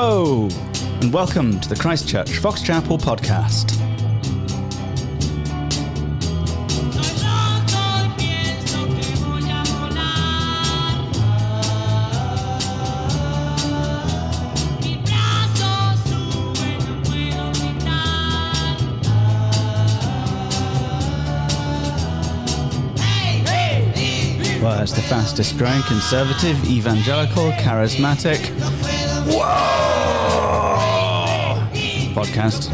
Hello, and welcome to the Christchurch Fox Chapel podcast. Well, it's the fastest growing conservative, evangelical, charismatic podcast in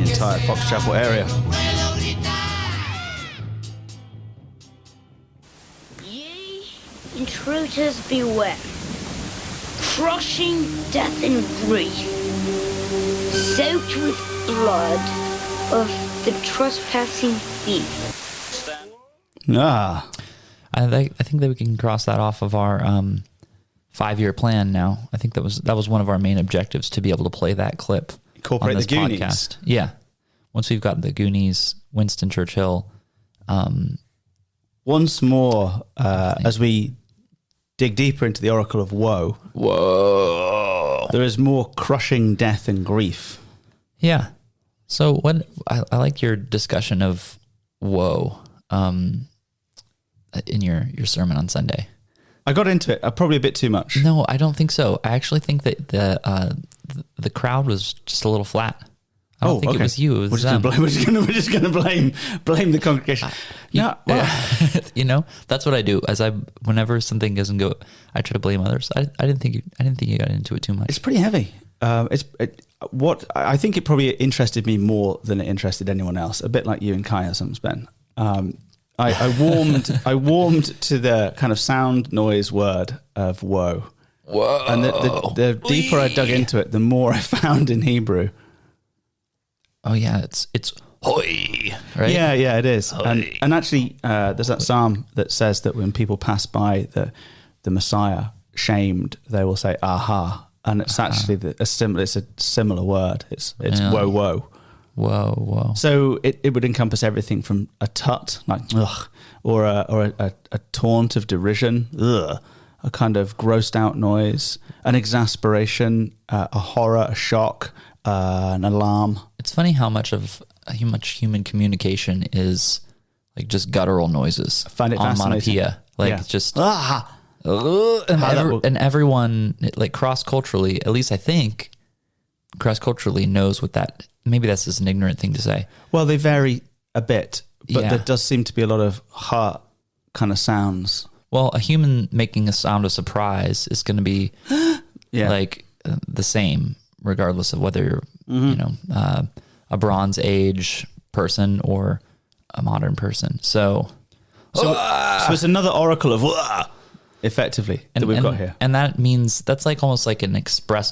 the entire Fox Chapel area. Ye intruders beware, crushing death and grief, soaked with blood of the trespassing thief. Ah, I think that we can cross that off of our 5-year plan now. I think that was one of our main objectives, to be able to play that clip. Incorporate on this the Goonies. podcast. Yeah. Once we've got the Goonies, Winston Churchill. Once more, as we dig deeper into the oracle of woe, there is more crushing death and grief. Yeah. So I like your discussion of woe in your sermon on Sunday. I got into it probably a bit too much. No, I don't think so. I actually think that the crowd was just a little flat. I don't think it was you. It was them. We're just going to blame the congregation. You know, that's what I do. Whenever something doesn't go, I try to blame others. I didn't think you got into it too much. It's pretty heavy. What I think it probably interested me more than it interested anyone else. A bit like you and chiasms, Ben. I warmed to the kind of sound noise word of woe. Whoa! And the deeper I dug into it, the more I found in Hebrew. Oh yeah, it's hoi, right? Yeah, it is. And actually, there's that psalm that says that when people pass by the Messiah shamed, they will say aha, and it's actually a similar word. It's woe. Whoa. So it would encompass everything from a tut, like ugh, or a taunt of derision, ugh, a kind of grossed out noise, an exasperation, a horror, a shock, an alarm. It's funny how much human communication is like just guttural noises. I find it fascinating. Like just and everyone, like cross-culturally, at least I think cross-culturally, knows what that. Maybe that's just an ignorant thing to say. Well, they vary a bit, but there does seem to be a lot of heart kind of sounds. Well, a human making a sound of surprise is going to be like the same, regardless of whether you're, a Bronze Age person or a modern person. So it's another oracle of effectively that we've got here, and that means that's like almost like an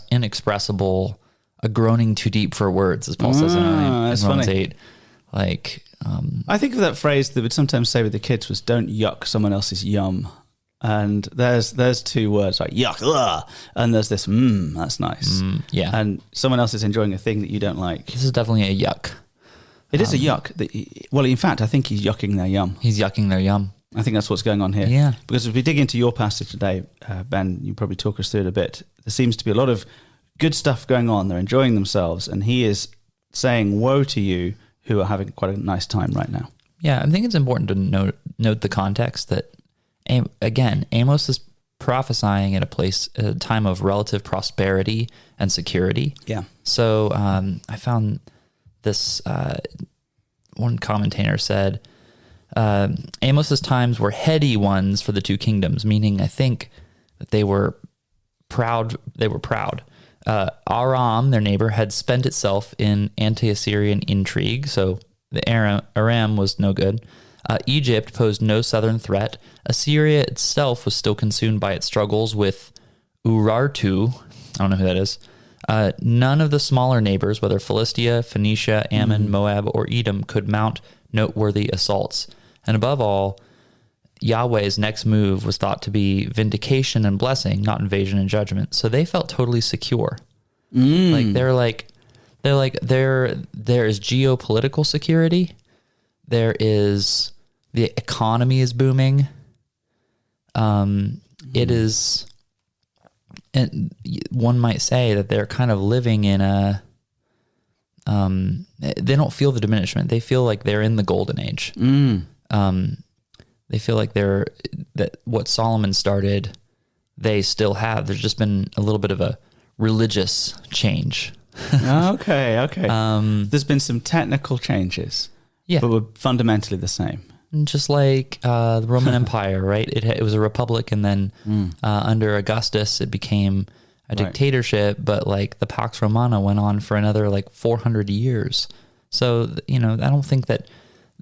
inexpressible. A groaning too deep for words, as Paul says in Romans 8. Like, I think of that phrase that we'd sometimes say with the kids was "Don't yuck someone else's yum," and there's two words like yuck, and there's this that's nice, yeah. And someone else is enjoying a thing that you don't like. This is definitely a yuck. It is a yuck. Well, in fact, I think he's yucking their yum. He's yucking their yum. I think that's what's going on here. Yeah. Because as we dig into your passage today, Ben, you probably talk us through it a bit. There seems to be a lot of good stuff going on. They're enjoying themselves, and he is saying, "Woe to you who are having quite a nice time right now." Yeah, I think it's important to note the context that, again, Amos is prophesying at a time of relative prosperity and security. Yeah. So I found this. One commentator said, Amos's times were heady ones for the two kingdoms, meaning I think that they were proud. Aram, their neighbor, had spent itself in anti-Assyrian intrigue, so the Aram was no good. Egypt posed no southern threat. Assyria itself was still consumed by its struggles with Urartu. I don't know who that is. None of the smaller neighbors, whether Philistia, Phoenicia, Ammon, Moab, or Edom, could mount noteworthy assaults. And above all, Yahweh's next move was thought to be vindication and blessing, not invasion and judgment. So they felt totally secure. There is geopolitical security. There is the economy is booming. It is and one might say that they're kind of living in a, they don't feel the diminishment. They feel like they're in the golden age. They feel like that what Solomon started, they still have. There's just been a little bit of a religious change. Okay. There's been some technical changes, but we're fundamentally the same. Just like the Roman Empire, right? It was a republic, and then under Augustus, it became a dictatorship. But like the Pax Romana went on for another like 400 years. So I don't think that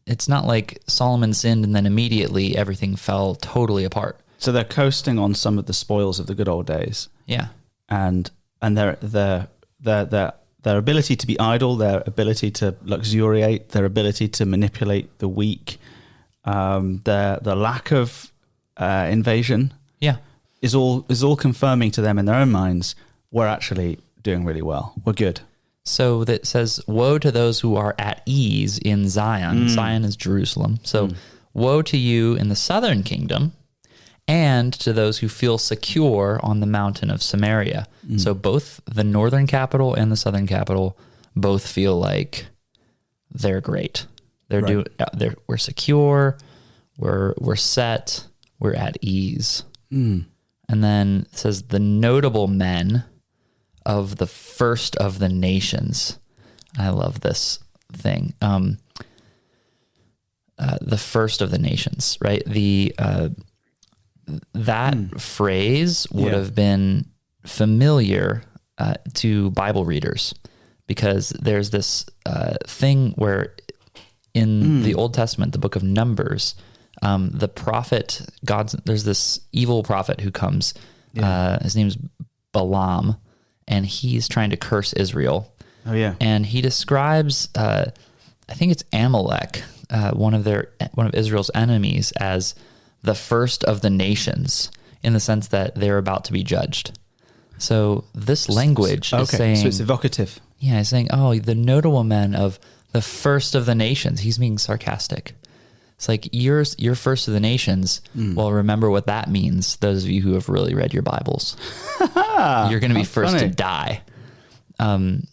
it's not like Solomon sinned and then immediately everything fell totally apart. So they're coasting on some of the spoils of the good old days. Yeah, and their ability to be idle, their ability to luxuriate, their ability to manipulate the weak, the lack of invasion, is all confirming to them in their own minds, we're actually doing really well. We're good. So that says, woe to those who are at ease in Zion. Zion is Jerusalem. So woe to you in the southern kingdom, and to those who feel secure on the mountain of Samaria. So both the northern capital and the southern capital both feel like they're great. We're secure, we're set, we're at ease. And then it says the notable men of the first of the nations. I love this thing. The first of the nations, right? That phrase would have been familiar to Bible readers, because there's this thing where in the Old Testament, the book of Numbers, the prophet, there's this evil prophet who comes, his name's Balaam, and he's trying to curse Israel. Oh yeah. And he describes, I think it's Amalek, one of Israel's enemies, as the first of the nations, in the sense that they're about to be judged. So this language is saying... So it's evocative. Yeah, it's saying, oh, the notable men of the first of the nations. He's being sarcastic. It's like, you're first of the nations. Well, remember what that means, those of you who have really read your Bibles. You're going to be first to die. And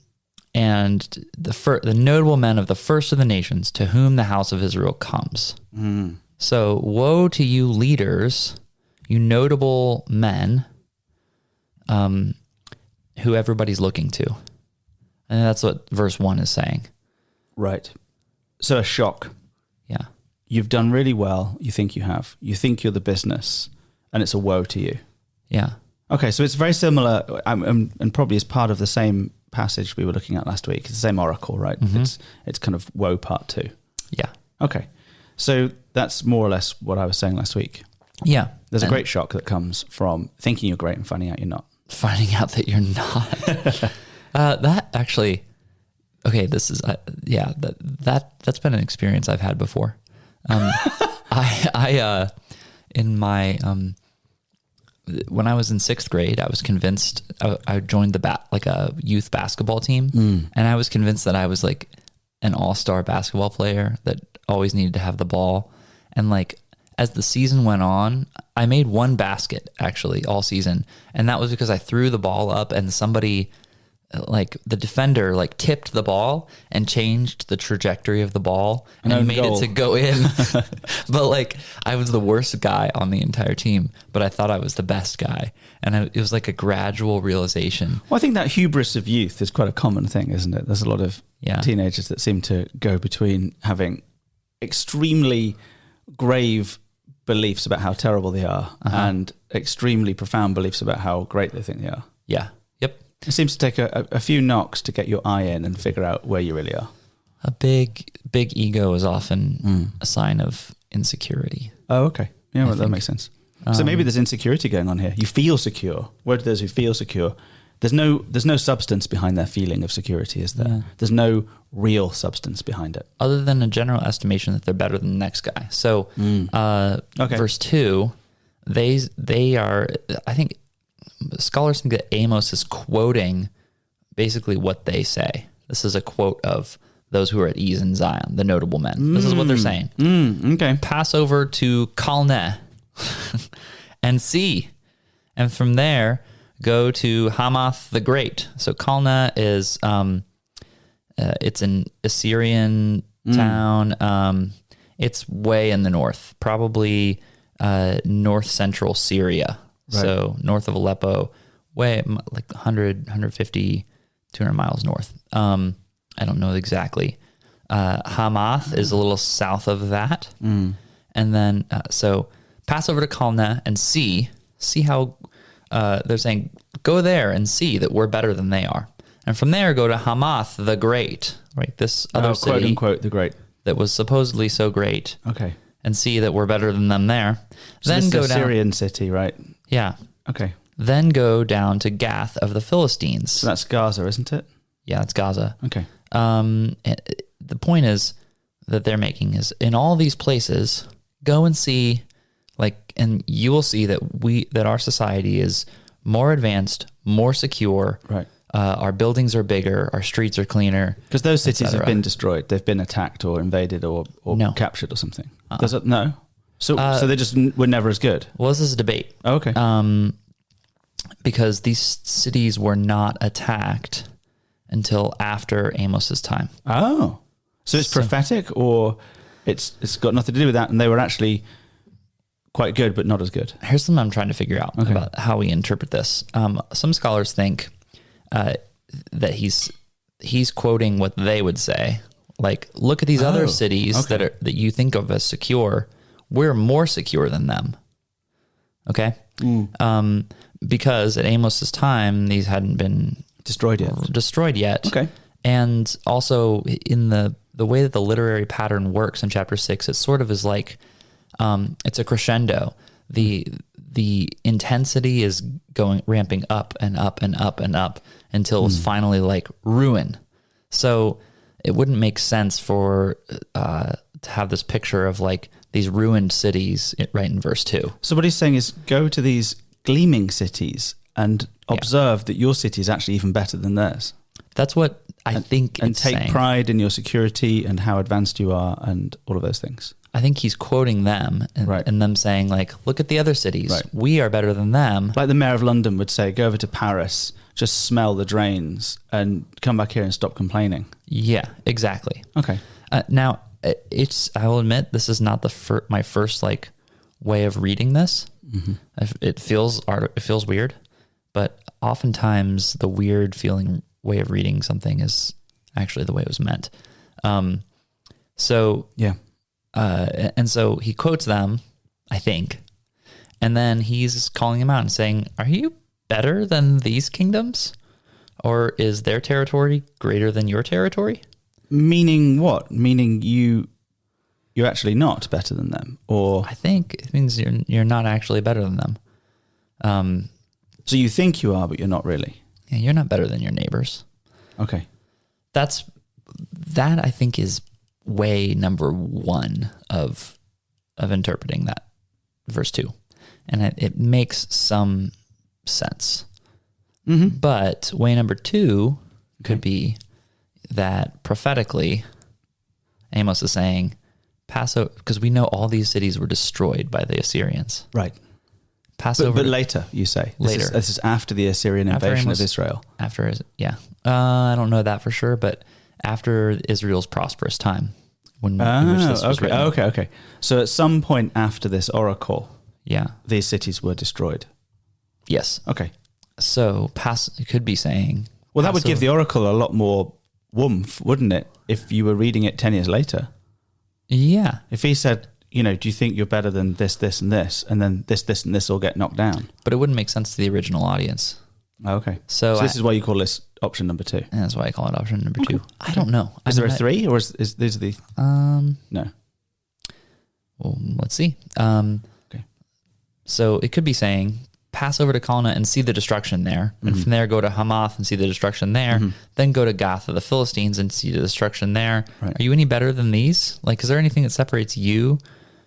the notable men of the first of the nations, to whom the house of Israel comes. So woe to you leaders, you notable men, who everybody's looking to. And that's what verse 1 is saying. Right. So a shock. Yeah. You've done really well. You think you have. You think you're the business, and it's a woe to you. Yeah. Okay, so it's very similar, and probably is part of the same passage we were looking at last week. It's the same oracle, right? It's kind of woe part 2. Yeah. Okay. So that's more or less what I was saying last week. Yeah. There's a great shock that comes from thinking you're great and finding out you're not. Finding out that you're not. That actually, okay, this is, that's been an experience I've had before. I in my, when I was in 6th grade, I was convinced I joined a youth basketball team, and I was convinced that I was like an all-star basketball player that always needed to have the ball. And like, as the season went on, I made one basket actually all season. And that was because I threw the ball up and somebody, like the defender, like tipped the ball and changed the trajectory of the ball and made it to go in. But like, I was the worst guy on the entire team, but I thought I was the best guy. And it was like a gradual realization. Well, I think that hubris of youth is quite a common thing, isn't it? There's a lot of teenagers that seem to go between having extremely grave beliefs about how terrible they are and extremely profound beliefs about how great they think they are. Yeah. Yep. It seems to take a few knocks to get your eye in and figure out where you really are. A big ego is often a sign of insecurity. Oh, okay. Yeah, well, that makes sense. So maybe there's insecurity going on here. You feel secure. Where do those who feel secure? There's no substance behind their feeling of security, is there? Yeah. There's no real substance behind it. Other than a general estimation that they're better than the next guy. So verse 2, they are, I think, scholars think that Amos is quoting basically what they say. This is a quote of those who are at ease in Zion, the notable men. This is what they're saying. Okay. Pass over to Calneh and see. And from there, go to Hamath the Great. So Kalna is it's an Assyrian town. It's way in the north, probably north central Syria. Right. So north of Aleppo, way like 100, 150, 200 miles north. I don't know exactly. Hamath is a little south of that. And then, so pass over to Kalna and see how they're saying, go there and see that we're better than they are. And from there, go to Hamath the Great, right? This other city, quote unquote, the great, that was supposedly so great. Okay. And see that we're better than them there. So then go down. Syrian city, right? Yeah. Okay. Then go down to Gath of the Philistines. So that's Gaza, isn't it? Yeah, it's Gaza. Okay. The point is that they're making is in all these places, go and see, and you will see that our society is more advanced, more secure. Right. Our buildings are bigger, our streets are cleaner. Because those cities have been destroyed. They've been attacked or invaded or captured or something. No? So they just were never as good? Well, this is a debate. Oh, okay. Because these cities were not attacked until after Amos's time. Oh. So it's prophetic, or it's got nothing to do with that, and they were actually quite good, but not as good? Here's something I'm trying to figure out about how we interpret this. Some scholars think that he's quoting what they would say. Like, look at these other cities that you think of as secure. We're more secure than them. Okay? Because at Amos's time, these hadn't been destroyed yet. Okay. And also in the way that the literary pattern works in chapter 6, it sort of is like it's a crescendo. The intensity is ramping up and up and up and up until it's finally like ruin. So it wouldn't make sense for to have this picture of like these ruined cities right in verse 2. So what he's saying is go to these gleaming cities and observe that your city is actually even better than theirs. That's what I think. And take pride in your security and how advanced you are and all of those things. I think he's quoting them and them saying, like, look at the other cities. Right. We are better than them. Like the mayor of London would say, go over to Paris, just smell the drains and come back here and stop complaining. Yeah, exactly. Okay. Now, I will admit, this is not my first like way of reading this. Mm-hmm. It feels weird, but oftentimes the weird feeling way of reading something is actually the way it was meant. So he quotes them, I think, and then he's calling them out and saying, are you better than these kingdoms? Or is their territory greater than your territory? Meaning what? Meaning you're actually not better than them? Or I think it means you're not actually better than them. So you think you are, but you're not really? Yeah, you're not better than your neighbors. Okay. That I think is way number one of interpreting that verse 2. And it makes some sense. Mm-hmm. But way number 2 could be that prophetically Amos is saying, pass over, because we know all these cities were destroyed by the Assyrians. Right. Pass over. But later, you say. This is after the Assyrian invasion of Israel. I don't know that for sure, but after Israel's prosperous time. When which this was written. Okay. So at some point after this oracle, these cities were destroyed. Yes. Okay. So it could be saying... Well, that would give the oracle a lot more oomph, wouldn't it, if you were reading it 10 years later? Yeah. If he said, do you think you're better than this, this, and this, and then this, this, and this all get knocked down? But it wouldn't make sense to the original audience. Okay. So this is why you call this option number 2. And that's why I call it option number 2. I don't know. Is there a 3, or is these are the... No. Well, let's see. Okay. So it could be saying, pass over to Kalna and see the destruction there. And from there, go to Hamath and see the destruction there. Mm-hmm. Then go to Gath of the Philistines and see the destruction there. Right. Are you any better than these? Like, is there anything that separates you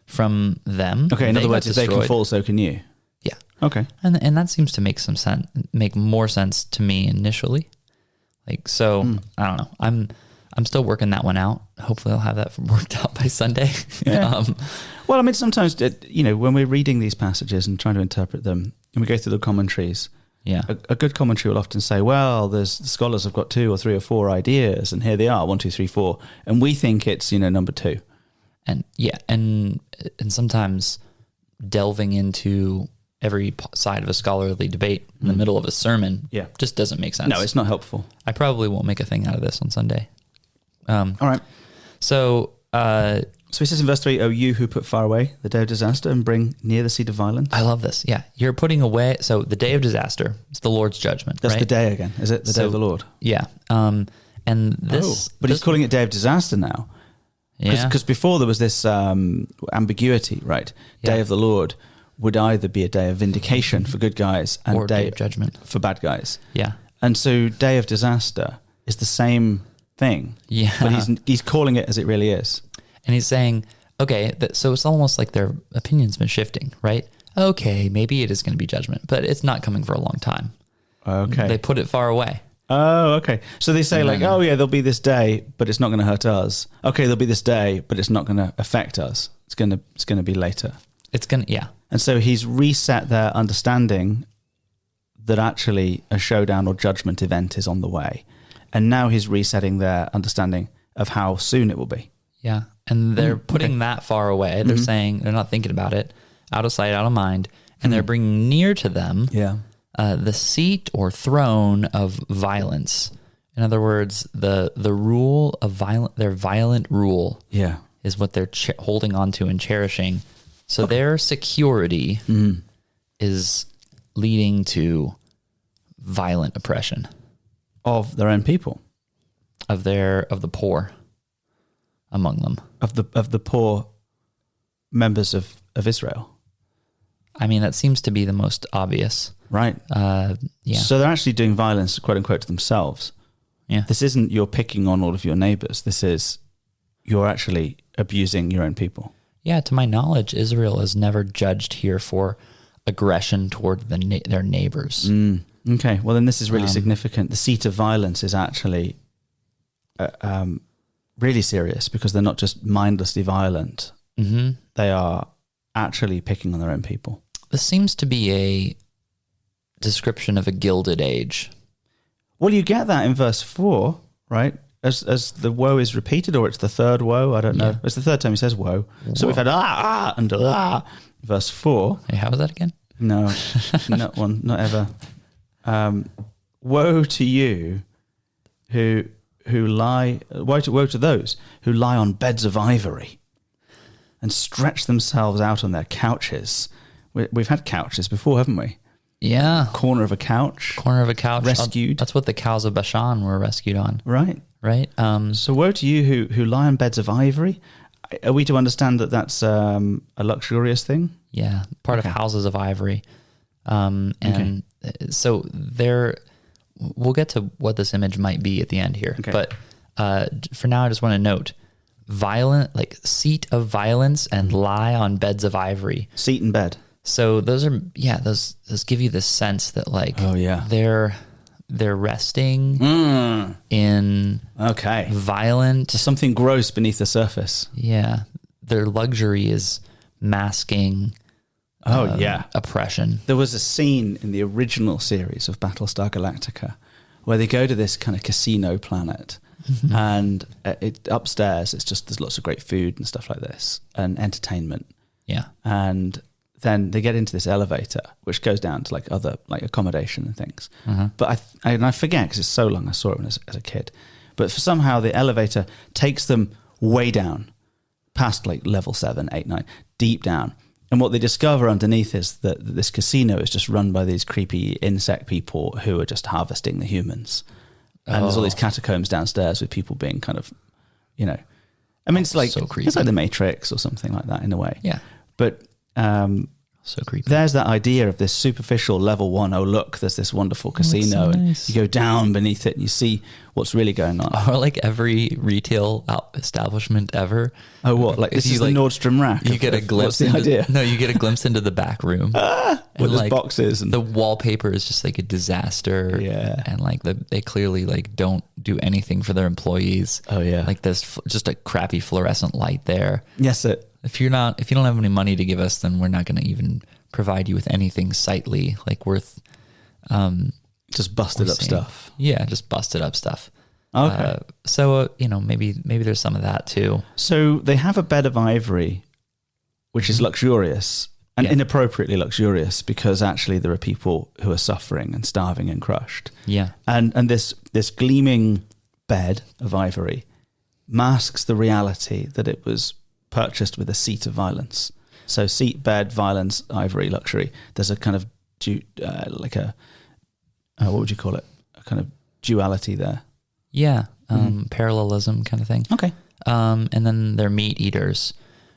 from them? Okay, in other words, if they can fall, so can you. Yeah. Okay. And that seems to make make more sense to me initially. Like, so, I don't know. I'm still working that one out. Hopefully I'll have that worked out by Sunday. Yeah. Well, I mean, sometimes, when we're reading these passages and trying to interpret them, and we go through the commentaries, Yeah. A good commentary will often say, well, the scholars have got 2 or 3 or 4 ideas, and here they are, 1, 2, 3, 4, and we think it's, number 2. And and sometimes delving into every side of a scholarly debate in the middle of a sermon just doesn't make sense. No, it's not helpful. I probably won't make a thing out of this on Sunday. All right. So he says in verse 3, "O you who put far away the day of disaster and bring near the seat of violence." I love this. Yeah. You're putting away. So the day of disaster is the Lord's judgment. That's right? the day again. Is it the day of the Lord? Yeah. And this. But he's calling it day of disaster now. Because before there was this ambiguity, right? Day of the Lord would either be a day of vindication for good guys and or day of judgment for bad guys. Yeah. And so day of disaster is the same thing. Yeah. But he's calling it as it really is. And he's saying, okay, so it's almost like their opinion's been shifting, right? Okay, maybe it is going to be judgment, but it's not coming for a long time. Okay. They put it far away. Oh, okay. So they say oh yeah, there'll be this day, but it's not going to hurt us. Okay, there'll be this day, but it's not going to affect us. It's going to be later. And so he's reset their understanding that actually a showdown or judgment event is on the way. And now he's resetting their understanding of how soon it will be. Yeah. And they're putting that far away. They're saying they're not thinking about it, out of sight, out of mind. And they're bringing near to them the seat or throne of violence. In other words, the rule of their violent rule is what they're holding on to and cherishing. So their security is leading to violent oppression of their own people, of the poor among them, of the poor members of Israel. I mean, that seems to be the most obvious, right? So they're actually doing violence, quote unquote, to themselves. Yeah, this isn't you're picking on all of your neighbors. This is you're actually abusing your own people. Yeah, to my knowledge, Israel is never judged here for aggression toward their neighbors. Okay, well then this is really significant. The seat of violence is actually really serious because they're not just mindlessly violent. Mm-hmm. They are actually picking on their own people. This seems to be a description of a gilded age. Well, you get that in verse 4, right? As the woe is repeated, or it's the third woe, I don't know. It's the third time he says woe. So we've had and verse 4. Hey, how was that again? No, not ever. Woe to you who lie, woe to those who lie on beds of ivory and stretch themselves out on their couches. We've had couches before, haven't we? Yeah. Corner of a couch. Rescued. That's what the cows of Bashan were rescued on. Right. So woe to you who lie on beds of ivory. Are we to understand that that's a luxurious thing? Yeah, part of houses of ivory. So we'll get to what this image might be at the end here. Okay. But for now, I just want to note, violent, like seat of violence and lie on beds of ivory. Seat and bed. So those give you the sense that they're resting in violent. There's something gross beneath the surface. Yeah. Their luxury is masking oppression. There was a scene in the original series of Battlestar Galactica where they go to this kind of casino planet and upstairs there's lots of great food and stuff like this and entertainment. Yeah. And then they get into this elevator, which goes down to like other like accommodation and things. But I forget because it's so long. I saw it as a kid. But somehow the elevator takes them way down, past like level 7, 8, 9, deep down. And what they discover underneath is that this casino is just run by these creepy insect people who are just harvesting the humans. And there's all these catacombs downstairs with people being kind of, I mean, it's like, so creepy. It's like the Matrix or something like that in a way. Yeah. But so creepy. There's that idea of this superficial level 1. Oh, look, there's this wonderful casino. So nice. And you go down beneath it and you see what's really going on. Or like every retail establishment ever. Oh, what? Like this is the Nordstrom rack. You get a glimpse. What's the idea? No, you get a glimpse into the back room. With like boxes. And the wallpaper is just like a disaster. Yeah. And like they clearly like don't do anything for their employees. Oh, yeah. Like there's just a crappy fluorescent light there. Yes, If you don't have any money to give us, then we're not going to even provide you with anything sightly, like worth Just busted up stuff. Yeah, just busted up stuff. Okay. So maybe there's some of that too. So they have a bed of ivory, which is luxurious and inappropriately luxurious, because actually there are people who are suffering and starving and crushed. Yeah. And this gleaming bed of ivory masks the reality that it was purchased with a seat of violence. So seat, bed, violence, ivory, luxury. There's a kind of what would you call it? A kind of duality there. Yeah. Parallelism kind of thing. Okay. And then they're meat eaters.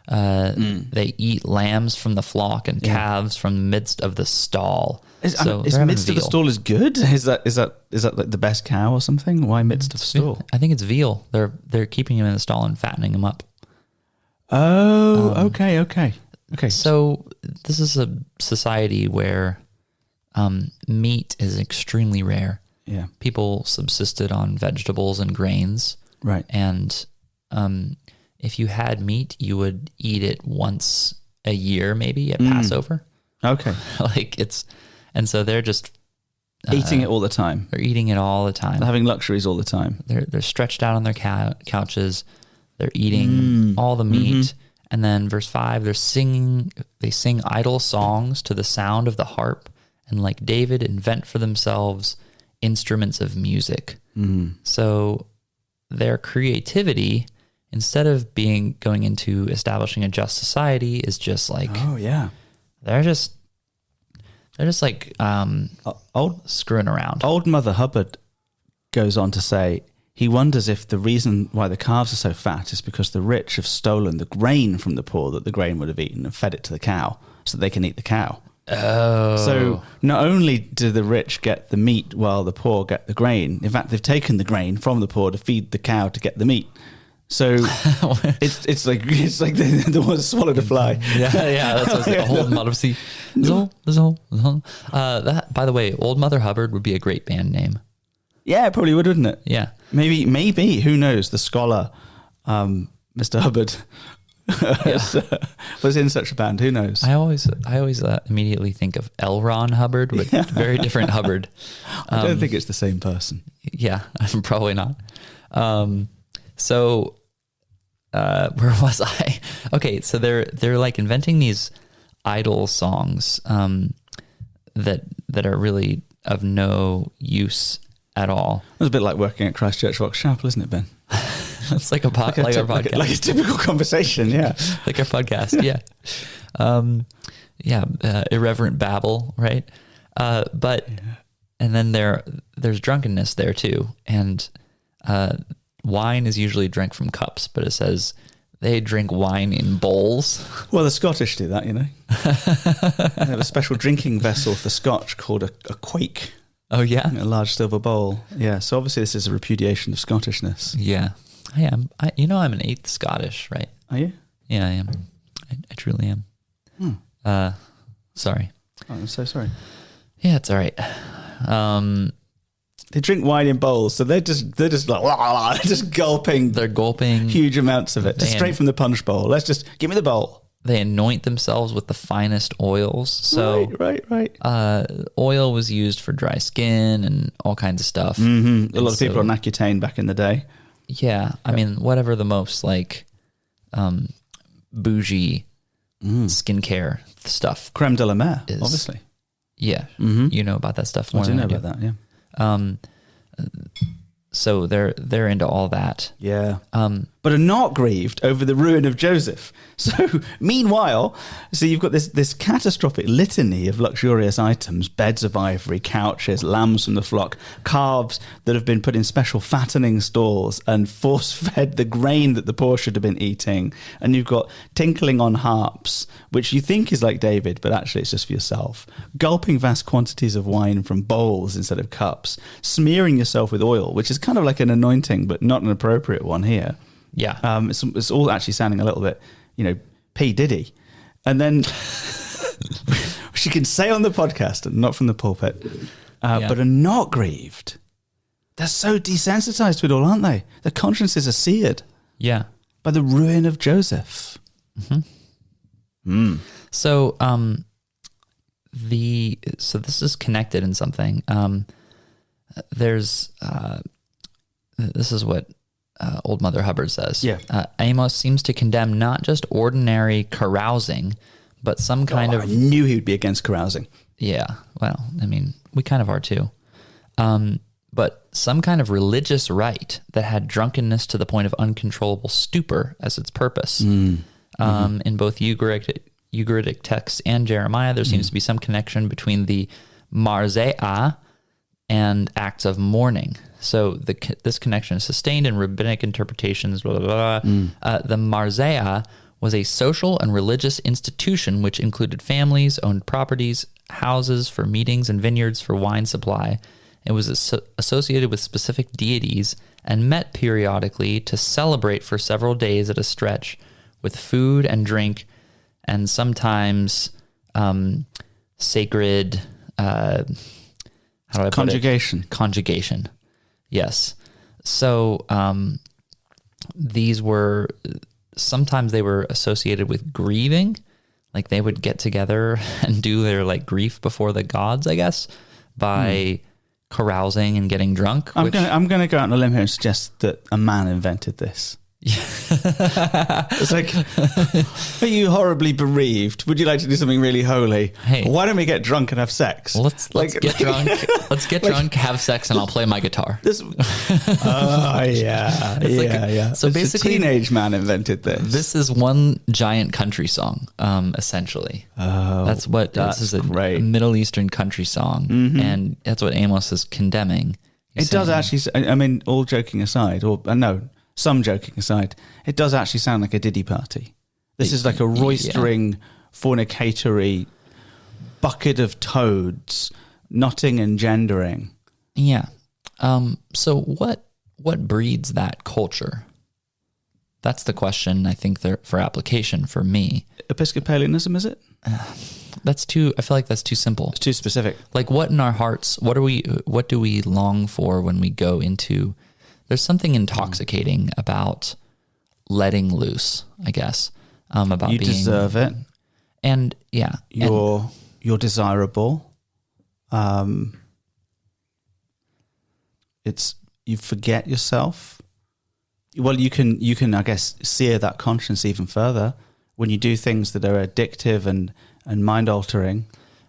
They eat lambs from the flock and calves from the midst of the stall. Is midst of the stall is good? Is that like the best cow or something? Why midst of the stall? I think it's veal. They're keeping him in the stall and fattening him up. Oh, okay. So this is a society where meat is extremely rare. Yeah. People subsisted on vegetables and grains. Right. And if you had meat, you would eat it once a year, maybe at Passover. Okay. And so they're just eating it all the time. They're eating it all the time. They're having luxuries all the time. They're stretched out on their couches. They're eating all the meat. And then verse 5, they sing idle songs to the sound of the harp, and like David invent for themselves instruments of music. So their creativity, instead of going into establishing a just society, is just like, they're just like screwing around. Old Mother Hubbard goes on to say he wonders if the reason why the calves are so fat is because the rich have stolen the grain from the poor that the grain would have eaten and fed it to the cow so that they can eat the cow. Oh. So not only do the rich get the meat while the poor get the grain, in fact, they've taken the grain from the poor to feed the cow to get the meat. So it's like the one swallowed a fly. Yeah, that's what I was Old Mother. See, that, by the way, Old Mother Hubbard would be a great band name. Yeah, it probably would, wouldn't it? Yeah, maybe. Who knows? The scholar, Mr. Hubbard, was in such a band. Who knows? I always immediately think of L. Ron Hubbard, but very different Hubbard. I don't think it's the same person. Yeah, probably not. So, where was I? Okay, so they're like inventing these idle songs that are really of no use at all. It's a bit like working at Christchurch Rock Chapel, isn't it, Ben? It's like our podcast, like a typical conversation. Yeah, like our podcast. Yeah, irreverent babble, right? And then there's drunkenness there too, and wine is usually drank from cups, but it says they drink wine in bowls. Well, the Scottish do that, you know. They have a special drinking vessel for Scotch called a quaich. Oh, yeah? A large silver bowl. Yeah, so obviously this is a repudiation of Scottishness. Yeah, I am. I'm an eighth Scottish, right? Are you? Yeah, I am. I truly am. Sorry. Oh, I'm so sorry. Yeah, it's all right. They drink wine in bowls, so they're just like just gulping. They're gulping huge amounts of it, just straight from the punch bowl. Let's just give me the bowl. They anoint themselves with the finest oils. So right. Oil was used for dry skin and all kinds of stuff. Mm-hmm. A lot of people on Accutane back in the day. Yeah, I mean, whatever the most like bougie skincare stuff. Creme de la mer, obviously. Yeah, you know about that stuff more than I do. I do. About that, yeah. So they're into all that. Yeah. But are not grieved over the ruin of Joseph. So meanwhile, you've got this catastrophic litany of luxurious items, beds of ivory, couches, lambs from the flock, calves that have been put in special fattening stalls and force-fed the grain that the poor should have been eating. And you've got tinkling on harps, which you think is like David, but actually it's just for yourself. Gulping vast quantities of wine from bowls instead of cups. Smearing yourself with oil, which is kind of like an anointing, but not an appropriate one here. Yeah. It's all actually sounding a little bit, P. Diddy. And then she can say on the podcast, and not from the pulpit, but are not grieved. They're so desensitized to it all, aren't they? Their consciences are seared. Yeah. By the ruin of Joseph. So So this is connected in something. This is what Old Mother Hubbard says. Yeah. Amos seems to condemn not just ordinary carousing, but some kind of... I knew he would be against carousing. Yeah. Well, I mean, we kind of are too. But some kind of religious rite that had drunkenness to the point of uncontrollable stupor as its purpose. In both Ugaritic texts and Jeremiah, there seems to be some connection between the marzea and acts of mourning. So this connection is sustained in rabbinic interpretations, blah, blah, blah. The marzea was a social and religious institution which included families, owned properties, houses for meetings, and vineyards for wine supply. It was associated with specific deities and met periodically to celebrate for several days at a stretch with food and drink and sometimes sacred... how do I put it? Conjugation. Conjugation. Yes. So sometimes they were associated with grieving. Like they would get together and do their like grief before the gods, I guess, by carousing and getting drunk. I'm going to go out on a limb here and suggest that a man invented this. It's like, are you horribly bereaved? Would you like to do something really holy? Hey, why don't we get drunk and have sex? Let's get drunk. Let's get drunk, have sex, and I'll play my guitar. Yeah. So it's basically, a teenage man invented this. This is one giant country song, essentially. Oh, this is a Middle Eastern country song, and that's what Amos is condemning. It does actually. I mean, all joking aside, some joking aside, it does actually sound like a Diddy party. This is like a roistering, fornicatory bucket of toads, knotting and gendering. Yeah. So what breeds that culture? That's the question, I think, for application for me. Episcopalianism, is it? I feel like that's too simple. It's too specific. Like what in our hearts, what do we long for when we go into... There's something intoxicating about letting loose, I guess. About you being, deserve it, and yeah, you're desirable. You forget yourself. Well, you can I guess sear that conscience even further when you do things that are addictive and mind altering.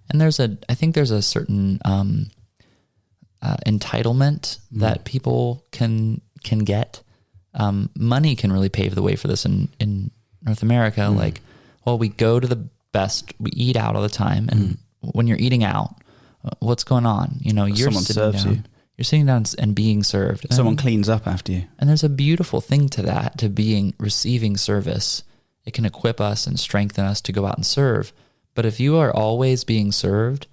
And I think there's a certain entitlement that people can get. Money can really pave the way for this in North America. Like, well, we go to the best, we eat out all the time. And when you're eating out, what's going on? Someone serves you. You're sitting down and being served. Someone cleans up after you. And there's a beautiful thing to that, to receiving service. It can equip us and strengthen us to go out and serve. But if you are always being served,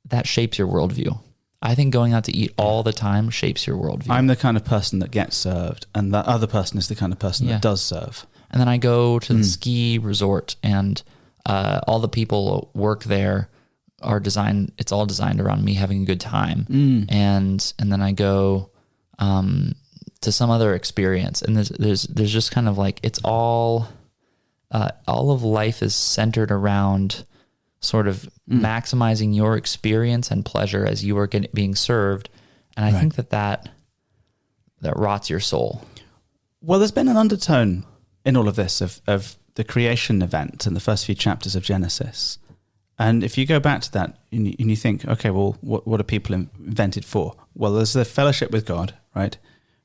that shapes your worldview. I think going out to eat all the time shapes your worldview. I'm the kind of person that gets served, and that other person is the kind of person that does serve. And then I go to the ski resort, and all the people work there are designed. It's all designed around me having a good time. And then I go to some other experience, and there's just kind of like it's all of life is centered around sort of maximizing your experience and pleasure as you are being served. And I think that rots your soul. Well, there's been an undertone in all of this of the creation event and the first few chapters of Genesis. And if you go back to that and you think, okay, well, what are people invented for? Well, there's the fellowship with God, right?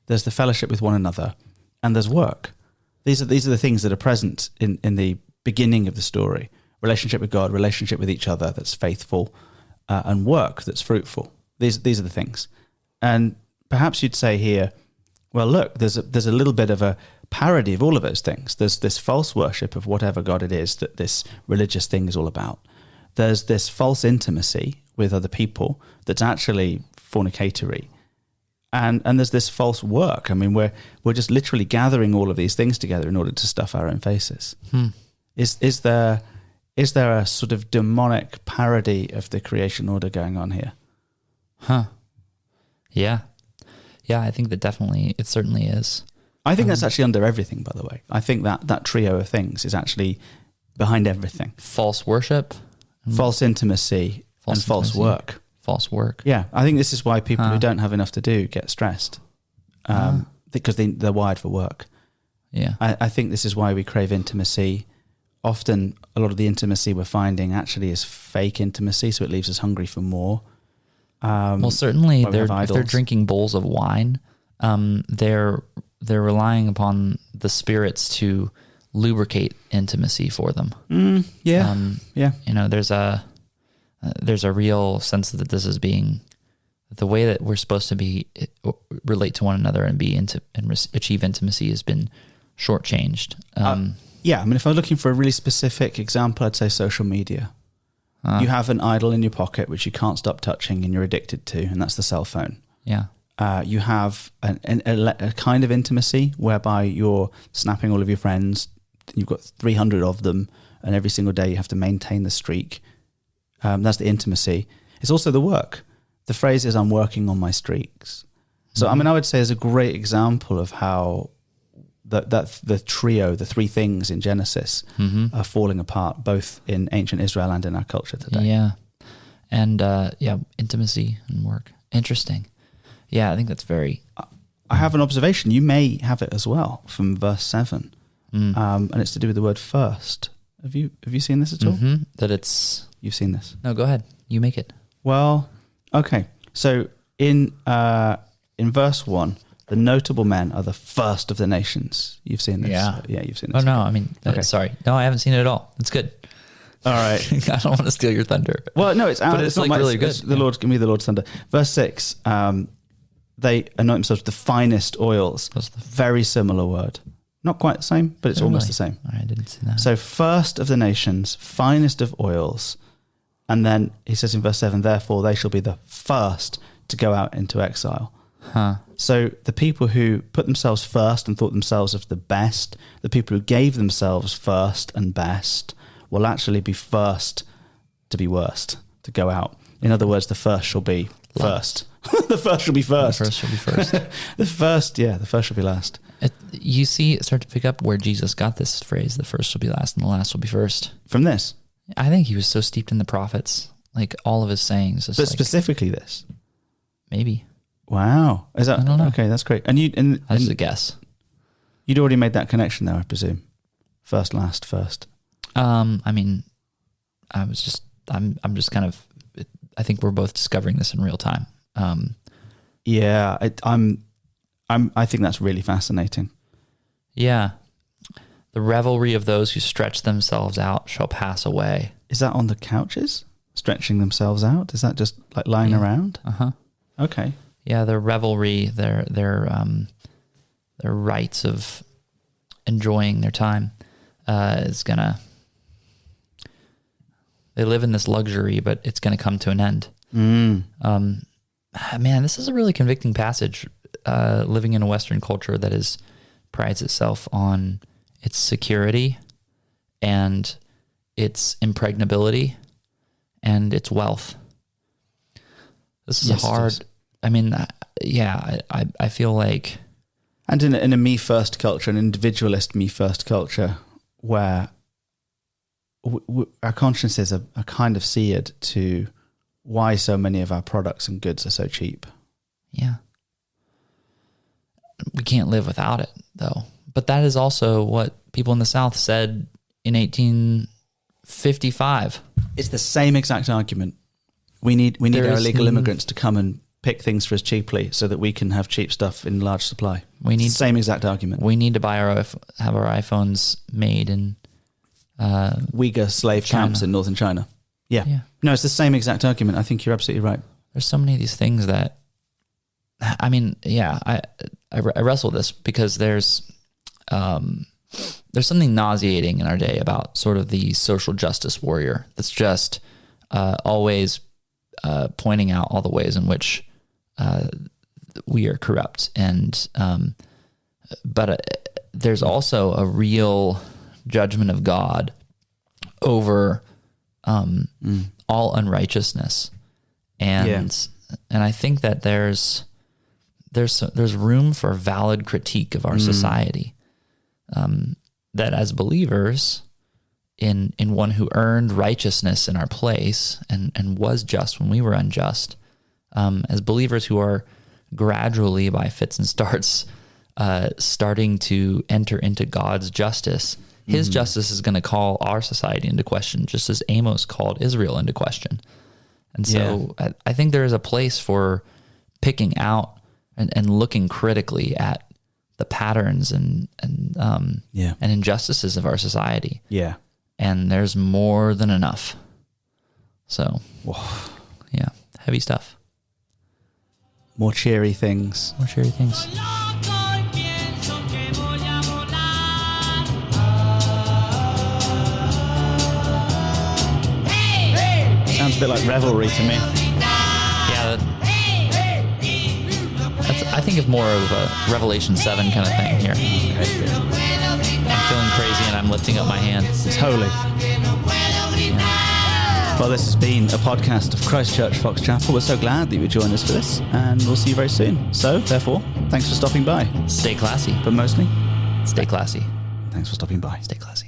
There's the fellowship with one another, and there's work. These are the things that are present in the beginning of the story. Relationship with God, relationship with each other that's faithful, and work that's fruitful. These are the things. And perhaps you'd say here, well, look, there's a little bit of a parody of all of those things. There's this false worship of whatever God it is that this religious thing is all about. There's this false intimacy with other people that's actually fornicatory. And there's this false work. I mean, we're just literally gathering all of these things together in order to stuff our own faces. Is there a sort of demonic parody of the creation order going on here? Yeah. I think that it certainly is. I think that's actually under everything, by the way. I think that trio of things is actually behind everything. False worship, false intimacy, and false intimacy. work. False work. Yeah, I think this is why people who don't have enough to do get stressed, because they're wired for work. Yeah. I think this is why we crave intimacy. Often, a lot of the intimacy we're finding actually is fake intimacy, so it leaves us hungry for more. Well, certainly, if they're drinking bowls of wine, they're relying upon the spirits to lubricate intimacy for them. Yeah. You know, there's a real sense that this is being the way that we're supposed to relate to one another and achieve intimacy has been shortchanged. Yeah, I mean, if I was looking for a really specific example, I'd say social media. You have an idol in your pocket which you can't stop touching and you're addicted to, and that's the cell phone. Yeah. You have a kind of intimacy whereby you're snapping all of your friends. You've got 300 of them, and every single day you have to maintain the streak. That's the intimacy. It's also the work. The phrase is, I'm working on my streaks. So, I mean, I would say is a great example of how the trio, the three things in Genesis are falling apart, both in ancient Israel and in our culture today. Yeah. And intimacy and work. Interesting. Yeah, I think that's very... I have an observation. You may have it as well from verse 7. And it's to do with the word first. Have you seen this at all? That it's... You've seen this? No, go ahead. You make it. Well, okay. So in verse 1, the notable men are the first of the nations. You've seen this? Yeah. Yeah, you've seen this. Oh, no, I mean, sorry. No, I haven't seen it at all. It's good. All right. I don't want to steal your thunder. Well, no, it's out. But it's not like really it's good. The Lord, give me the Lord's thunder. Verse 6, they anoint themselves with the finest oils. Very similar word. Not quite the same, but it's almost the same. I didn't see that. So first of the nations, finest of oils. And then he says in verse 7, therefore they shall be the first to go out into exile. So the people who put themselves first and thought themselves of the best, the people who gave themselves first and best, will actually be first to be worst, to go out. In other words, the first shall be first. The first shall be first. The first shall be first. The first shall be last. You see it start to pick up where Jesus got this phrase, the first will be last and the last will be first. From this? I think he was so steeped in the prophets, like all of his sayings. But specifically this? Maybe. Wow. Is that, I don't know. Okay, that's great. And That's a guess. You'd already made that connection there, I presume. First, last, first. I mean, I'm just kind of, I think we're both discovering this in real time. Yeah, I think that's really fascinating. Yeah. The revelry of those who stretch themselves out shall pass away. Is that on the couches? Stretching themselves out? Is that just like lying around? Okay. Yeah, their revelry, their rights of enjoying their time is gonna. They live in this luxury, but it's gonna come to an end. Man, this is a really convicting passage. Living in a Western culture that prides itself on its security and its impregnability and its wealth. This is hard. I mean, I feel like... And in a me-first culture, an individualist me-first culture, where our consciences are kind of seared to why so many of our products and goods are so cheap. Yeah. We can't live without it, though. But that is also what people in the South said in 1855. It's the same exact argument. We need our illegal immigrants to come and pick things for us cheaply so that we can have cheap stuff in large supply. It's the same exact argument. We need to have our iPhones made in Uyghur slave camps in northern China. Yeah. No, it's the same exact argument. I think you're absolutely right. There's so many of these things that, I mean, I wrestle this because there's something nauseating in our day about sort of the social justice warrior that's just always pointing out all the ways in which we are corrupt. And but there's also a real judgment of God over all unrighteousness. And I think that there's room for valid critique of our society. That as believers, in one who earned righteousness in our place and was just when we were unjust. As believers who are gradually, by fits and starts, starting to enter into God's justice, his justice is going to call our society into question, just as Amos called Israel into question. And so I think there is a place for picking out and looking critically at the patterns and injustices of our society. Yeah. And there's more than enough. So, yeah, heavy stuff. More cheery things. More cheery things. Sounds a bit like revelry to me. Yeah, I think it's more of a Revelation 7 kind of thing here. Okay, good. I'm feeling crazy and I'm lifting up my hand. It's holy. Well, this has been a podcast of Christchurch Fox Chapel. We're so glad that you would join us for this, and we'll see you very soon. So, therefore, thanks for stopping by. Stay classy. But mostly, stay classy. thanks for stopping by. Stay classy.